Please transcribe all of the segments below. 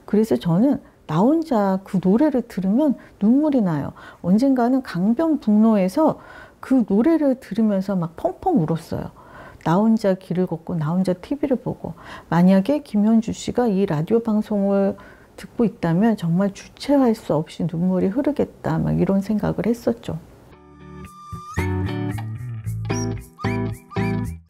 그래서 저는 나 혼자 그 노래를 들으면 눈물이 나요. 언젠가는 강변북로에서 그 노래를 들으면서 막 펑펑 울었어요. 나 혼자 길을 걷고 나 혼자 TV를 보고, 만약에 김현주 씨가 이 라디오 방송을 듣고 있다면 정말 주체할 수 없이 눈물이 흐르겠다, 막 이런 생각을 했었죠.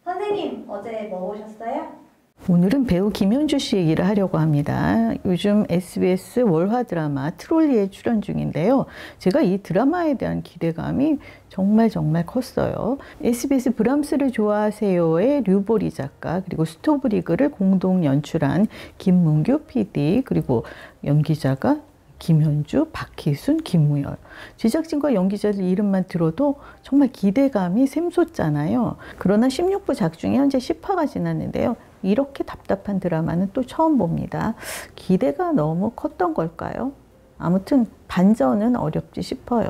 선생님, 어제 뭐 보셨어요? 오늘은 배우 김현주 씨 얘기를 하려고 합니다. 요즘 SBS 월화 드라마 트롤리에 출연 중인데요. 제가 이 드라마에 대한 기대감이 정말 컸어요. SBS 브람스를 좋아하세요의 류보리 작가, 그리고 스토브리그를 공동 연출한 김문규 PD, 그리고 연기자가 김현주, 박희순, 김무열. 제작진과 연기자들 이름만 들어도 정말 기대감이 샘솟잖아요. 그러나 16부 작중에 현재 10화가 지났는데요. 이렇게 답답한 드라마는 또 처음 봅니다. 기대가 너무 컸던 걸까요? 아무튼 반전은 어렵지 싶어요.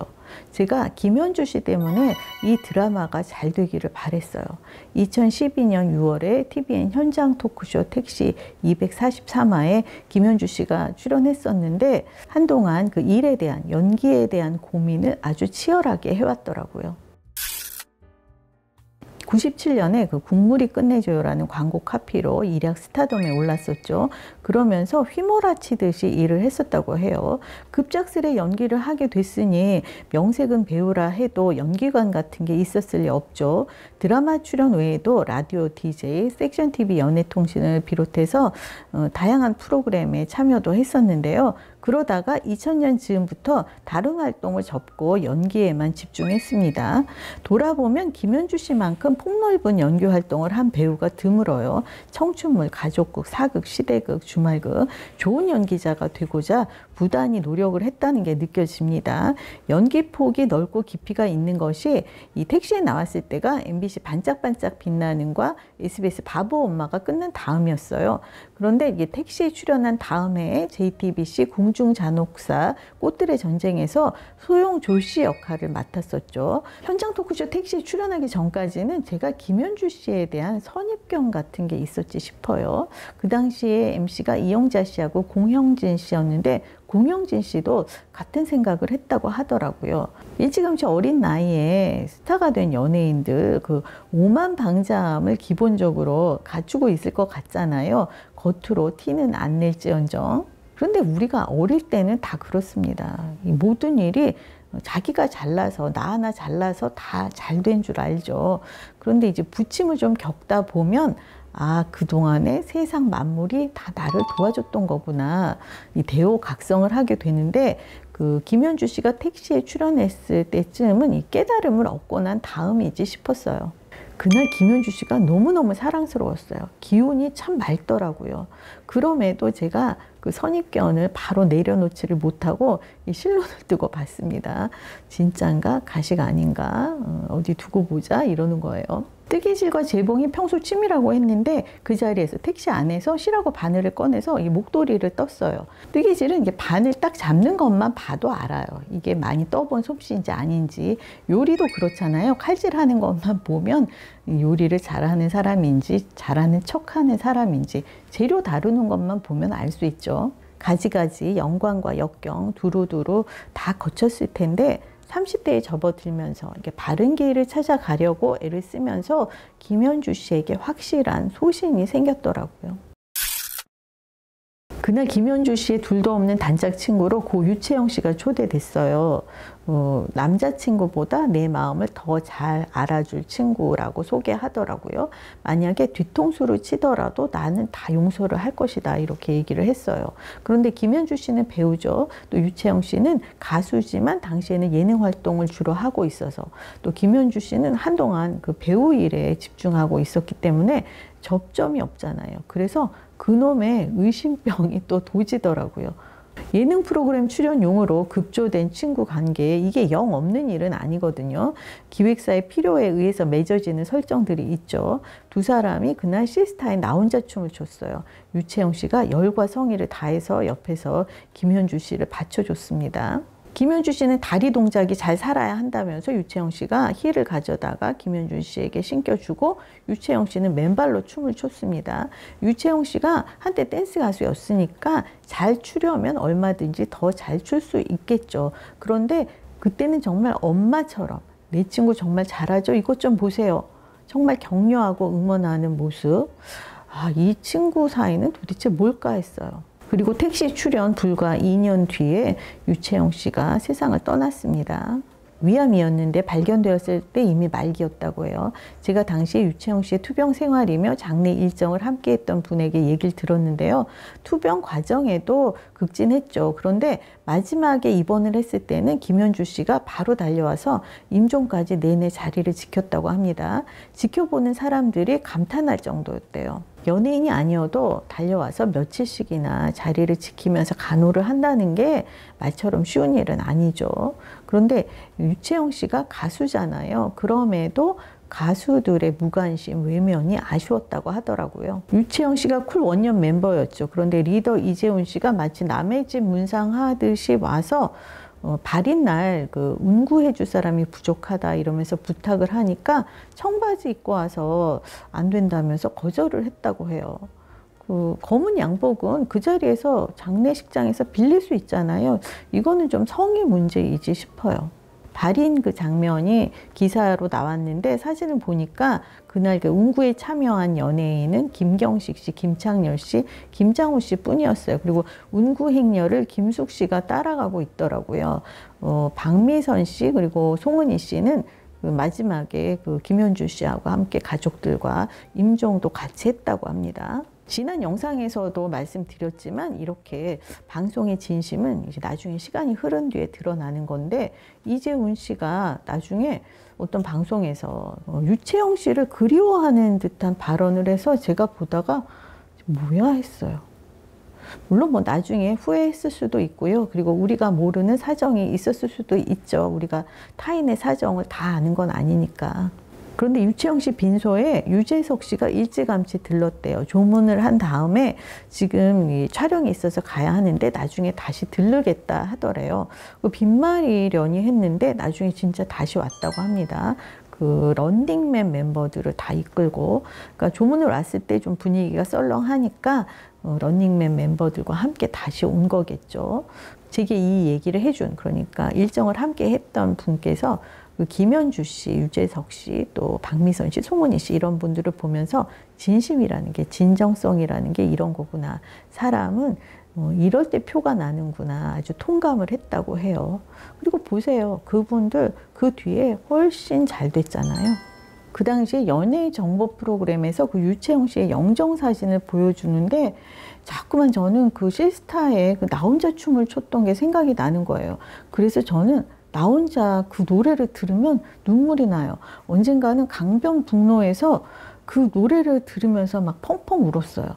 제가 김현주 씨 때문에 이 드라마가 잘 되기를 바랬어요. 2012년 6월에 TVN 현장 토크쇼 택시 243화에 김현주 씨가 출연했었는데, 한동안 그 일에 대한, 연기에 대한 고민을 아주 치열하게 해왔더라고요. 97년에 그 국물이 끝내줘요라는 광고 카피로 일약 스타덤에 올랐었죠. 그러면서 휘몰아치듯이 일을 했었다고 해요. 급작스레 연기를 하게 됐으니 명색은 배우라 해도 연기관 같은 게 있었을 리 없죠. 드라마 출연 외에도 라디오 DJ, 섹션 TV 연예통신을 비롯해서 다양한 프로그램에 참여도 했었는데요. 그러다가 2000년 즈음부터 다른 활동을 접고 연기에만 집중했습니다. 돌아보면 김현주 씨만큼 폭넓은 연기 활동을 한 배우가 드물어요. 청춘물, 가족극, 사극, 시대극, 주말극, 좋은 연기자가 되고자 부단히 노력을 했다는 게 느껴집니다. 연기 폭이 넓고 깊이가 있는 것이 이 택시에 나왔을 때가 MBC 반짝반짝 빛나는과 SBS 바보 엄마가 끝난 다음이었어요. 그런데 이게 택시에 출연한 다음 해에 JTBC 궁중잔혹사 꽃들의 전쟁에서 소용조 씨 역할을 맡았었죠. 현장 토크쇼 택시에 출연하기 전까지는 제가 김현주 씨에 대한 선입견 같은 게 있었지 싶어요. 그 당시에 MC가 이영자 씨하고 공형진 씨였는데, 공영진 씨도 같은 생각을 했다고 하더라고요. 일찌감치 어린 나이에 스타가 된 연예인들 그 오만방자함을 기본적으로 갖추고 있을 것 같잖아요. 겉으로 티는 안 낼지언정. 그런데 우리가 어릴 때는 다 그렇습니다. 이 모든 일이 자기가 잘나서, 나 하나 잘나서 다 잘 된 줄 알죠. 그런데 이제 부침을 좀 겪다 보면, 아, 그동안에 세상 만물이 다 나를 도와줬던 거구나. 이 대호각성을 하게 되는데, 그 김현주 씨가 택시에 출연했을 때쯤은 이 깨달음을 얻고 난 다음이지 싶었어요. 그날 김현주 씨가 너무너무 사랑스러웠어요. 기운이 참 맑더라고요. 그럼에도 제가 그 선입견을 바로 내려놓지를 못하고 이 실론을 뜨고 봤습니다. 진짠가? 가식 아닌가? 어디 두고 보자? 이러는 거예요. 뜨개질과 재봉이 평소 취미라고 했는데, 그 자리에서 택시 안에서 실하고 바늘을 꺼내서 이 목도리를 떴어요. 뜨개질은 이게 바늘 딱 잡는 것만 봐도 알아요. 이게 많이 떠본 솜씨인지 아닌지. 요리도 그렇잖아요. 칼질하는 것만 보면 요리를 잘하는 사람인지 잘하는 척하는 사람인지, 재료 다루는 것만 보면 알 수 있죠. 가지가지 영광과 역경 두루두루 다 거쳤을 텐데, 30대에 접어들면서 이렇게 바른 길을 찾아가려고 애를 쓰면서 김현주 씨에게 확실한 소신이 생겼더라고요. 그날 김현주 씨의 둘도 없는 단짝 친구로 고 유채영 씨가 초대됐어요. 남자친구보다 내 마음을 더 잘 알아줄 친구라고 소개하더라고요. 만약에 뒤통수를 치더라도 나는 다 용서를 할 것이다, 이렇게 얘기를 했어요. 그런데 김현주 씨는 배우죠. 또 유채영 씨는 가수지만 당시에는 예능 활동을 주로 하고 있어서, 또 김현주 씨는 한동안 그 배우 일에 집중하고 있었기 때문에 접점이 없잖아요. 그래서 그놈의 의심병이 또 도지더라고요. 예능 프로그램 출연용으로 급조된 친구 관계에 이게 영 없는 일은 아니거든요. 기획사의 필요에 의해서 맺어지는 설정들이 있죠. 두 사람이 그날 시스타에 나 혼자 춤을 췄어요. 유채영 씨가 열과 성의를 다해서 옆에서 김현주 씨를 받쳐줬습니다. 김현주 씨는 다리 동작이 잘 살아야 한다면서 유채영 씨가 힐을 가져다가 김현주 씨에게 신겨주고 유채영 씨는 맨발로 춤을 췄습니다. 유채영 씨가 한때 댄스 가수였으니까 잘 추려면 얼마든지 더 잘 출 수 있겠죠. 그런데 그때는 정말 엄마처럼 내 친구 정말 잘하죠? 이것 좀 보세요. 정말 격려하고 응원하는 모습. 아, 이 친구 사이는 도대체 뭘까 했어요. 그리고 택시 출연 불과 2년 뒤에 유채영 씨가 세상을 떠났습니다. 위암이었는데 발견되었을 때 이미 말기였다고 해요. 제가 당시에 유채영 씨의 투병 생활이며 장례 일정을 함께 했던 분에게 얘기를 들었는데요. 투병 과정에도 극진했죠. 그런데 마지막에 입원을 했을 때는 김현주 씨가 바로 달려와서 임종까지 내내 자리를 지켰다고 합니다. 지켜보는 사람들이 감탄할 정도였대요. 연예인이 아니어도 달려와서 며칠씩이나 자리를 지키면서 간호를 한다는 게 말처럼 쉬운 일은 아니죠. 그런데 유채영 씨가 가수잖아요. 그럼에도 가수들의 무관심, 외면이 아쉬웠다고 하더라고요. 유채영 씨가 쿨 원년 멤버였죠. 그런데 리더 이재훈 씨가 마치 남의 집 문상하듯이 와서 발인 날 운구해 줄 사람이 부족하다 이러면서 부탁을 하니까 청바지 입고 와서 안 된다면서 거절을 했다고 해요. 그 검은 양복은 그 자리에서 장례식장에서 빌릴 수 있잖아요. 이거는 좀 성의 문제이지 싶어요. 발인 그 장면이 기사로 나왔는데 사진을 보니까 그날 그 운구에 참여한 연예인은 김경식 씨, 김창렬 씨, 김장호 씨 뿐이었어요. 그리고 운구 행렬을 김숙 씨가 따라가고 있더라고요. 박미선 씨 그리고 송은희 씨는 그 마지막에 그 김현주 씨하고 함께 가족들과 임종도 같이 했다고 합니다. 지난 영상에서도 말씀드렸지만 이렇게 방송의 진심은 이제 나중에 시간이 흐른 뒤에 드러나는 건데 이재훈 씨가 나중에 어떤 방송에서 유채영 씨를 그리워하는 듯한 발언을 해서 제가 보다가 뭐야 했어요. 물론 뭐 나중에 후회했을 수도 있고요. 그리고 우리가 모르는 사정이 있었을 수도 있죠. 우리가 타인의 사정을 다 아는 건 아니니까. 그런데 유채영 씨 빈소에 유재석 씨가 일찌감치 들렀대요. 조문을 한 다음에 지금 이 촬영이 있어서 가야 하는데 나중에 다시 들르겠다 하더래요. 빈말이려니 했는데 나중에 진짜 다시 왔다고 합니다. 그 런닝맨 멤버들을 다 이끌고, 그러니까 조문을 왔을 때 좀 분위기가 썰렁하니까 런닝맨 멤버들과 함께 다시 온 거겠죠. 제게 이 얘기를 해준, 그러니까 일정을 함께 했던 분께서 김현주 씨, 유재석 씨, 또 박미선 씨, 송은희 씨 이런 분들을 보면서 진심이라는 게, 진정성이라는 게 이런 거구나. 사람은 이럴 때 표가 나는구나. 아주 통감을 했다고 해요. 그리고 보세요. 그분들 그 뒤에 훨씬 잘 됐잖아요. 그 당시에 연예인 정보 프로그램에서 그 유채영 씨의 영정사진을 보여주는데 자꾸만 저는 그 시스타의 그 나 혼자 춤을 췄던 게 생각이 나는 거예요. 그래서 저는 나 혼자 그 노래를 들으면 눈물이 나요. 언젠가는 강변북로에서 그 노래를 들으면서 막 펑펑 울었어요.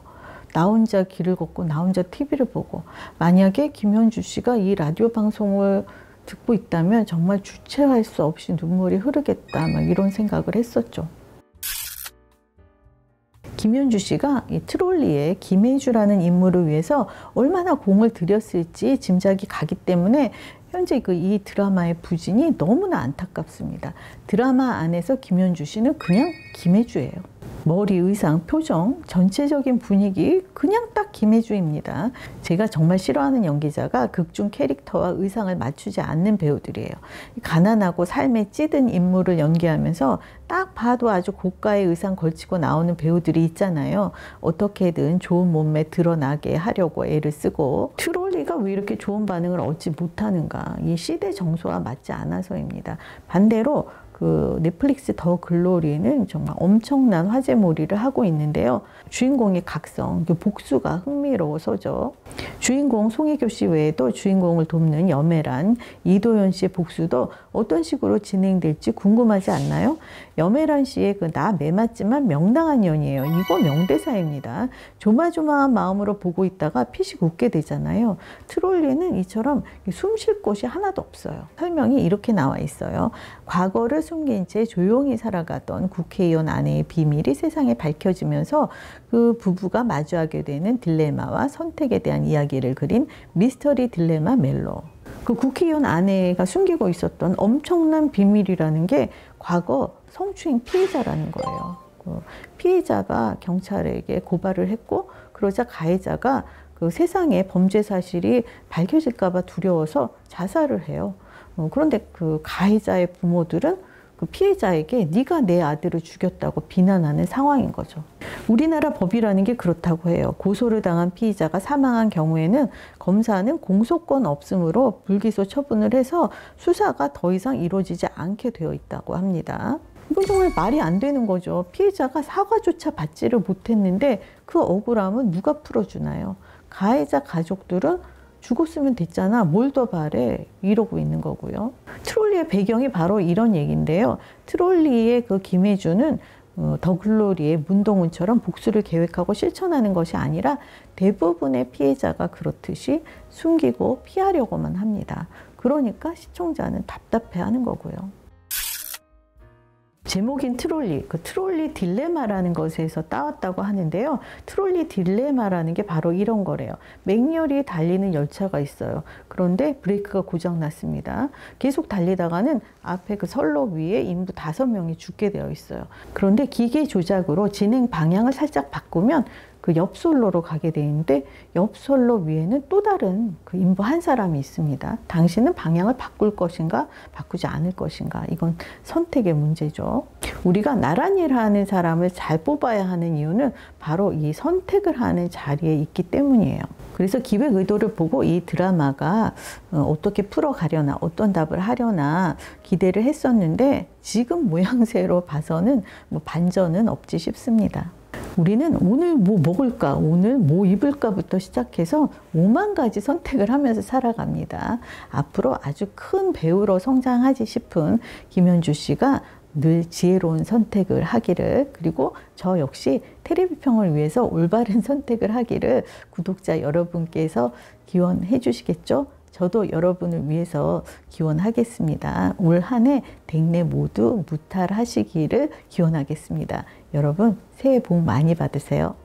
나 혼자 길을 걷고 나 혼자 TV를 보고. 만약에 김현주 씨가 이 라디오 방송을 듣고 있다면 정말 주체할 수 없이 눈물이 흐르겠다, 막 이런 생각을 했었죠. 김현주 씨가 이 트롤리의 김혜주라는 인물을 위해서 얼마나 공을 들였을지 짐작이 가기 때문에 현재 이 드라마의 부진이 너무나 안타깝습니다. 드라마 안에서 김현주 씨는 그냥 김혜주예요. 머리, 의상, 표정, 전체적인 분위기 그냥 딱 김혜주입니다. 제가 정말 싫어하는 연기자가 극중 캐릭터와 의상을 맞추지 않는 배우들이에요. 가난하고 삶에 찌든 인물을 연기하면서 딱 봐도 아주 고가의 의상 걸치고 나오는 배우들이 있잖아요. 어떻게든 좋은 몸매 드러나게 하려고 애를 쓰고. 트롤리가 왜 이렇게 좋은 반응을 얻지 못하는가? 이 시대 정서와 맞지 않아서입니다. 반대로 그 넷플릭스 더 글로리는 정말 엄청난 화제몰이를 하고 있는데요. 주인공의 각성, 복수가 흥미로워서죠. 주인공 송혜교 씨 외에도 주인공을 돕는 여매란, 이도현 씨의 복수도 어떤 식으로 진행될지 궁금하지 않나요? 여매란 씨의 그 나 매맞지만 명랑한 년이에요. 이거 명대사입니다. 조마조마한 마음으로 보고 있다가 피식 웃게 되잖아요. 트롤리는 이처럼 숨 쉴 곳이 하나도 없어요. 설명이 이렇게 나와 있어요. 과거를 숨긴 채 조용히 살아가던 국회의원 아내의 비밀이 세상에 밝혀지면서 그 부부가 마주하게 되는 딜레마와 선택에 대한 이야기를 그린 미스터리 딜레마 멜로. 그 국회의원 아내가 숨기고 있었던 엄청난 비밀이라는 게 과거 성추행 피해자라는 거예요. 그 피해자가 경찰에게 고발을 했고 그러자 가해자가 그 세상에 범죄 사실이 밝혀질까 봐 두려워서 자살을 해요. 그런데 그 가해자의 부모들은 그 피해자에게 네가 내 아들을 죽였다고 비난하는 상황인 거죠. 우리나라 법이라는 게 그렇다고 해요. 고소를 당한 피의자가 사망한 경우에는 검사는 공소권 없음으로 불기소 처분을 해서 수사가 더 이상 이루어지지 않게 되어 있다고 합니다. 이건 정말 말이 안 되는 거죠. 피해자가 사과조차 받지를 못했는데 그 억울함은 누가 풀어주나요? 가해자 가족들은 죽었으면 됐잖아. 뭘 더 바래? 이러고 있는 거고요. 트롤리의 배경이 바로 이런 얘기인데요. 트롤리의 그 김혜주는 더 글로리의 문동은처럼 복수를 계획하고 실천하는 것이 아니라 대부분의 피해자가 그렇듯이 숨기고 피하려고만 합니다. 그러니까 시청자는 답답해하는 거고요. 제목인 트롤리, 그 트롤리 딜레마라는 것에서 따왔다고 하는데요. 트롤리 딜레마라는 게 바로 이런 거래요. 맹렬히 달리는 열차가 있어요. 그런데 브레이크가 고장 났습니다. 계속 달리다가는 앞에 그 선로 위에 인부 5명이 죽게 되어 있어요. 그런데 기계 조작으로 진행 방향을 살짝 바꾸면 그 옆선로로 가게 되는데 옆선로 위에는 또 다른 그 인부 한 사람이 있습니다. 당신은 방향을 바꿀 것인가 바꾸지 않을 것인가, 이건 선택의 문제죠. 우리가 나란히 일하는 사람을 잘 뽑아야 하는 이유는 바로 이 선택을 하는 자리에 있기 때문이에요. 그래서 기획 의도를 보고 이 드라마가 어떻게 풀어가려나, 어떤 답을 하려나 기대를 했었는데 지금 모양새로 봐서는 뭐 반전은 없지 싶습니다. 우리는 오늘 뭐 먹을까, 오늘 뭐 입을까부터 시작해서 5만 가지 선택을 하면서 살아갑니다. 앞으로 아주 큰 배우로 성장하지 싶은 김현주 씨가 늘 지혜로운 선택을 하기를, 그리고 저 역시 테레비평을 위해서 올바른 선택을 하기를 구독자 여러분께서 기원해 주시겠죠? 저도 여러분을 위해서 기원하겠습니다. 올 한 해 댁내 모두 무탈하시기를 기원하겠습니다. 여러분 새해 복 많이 받으세요.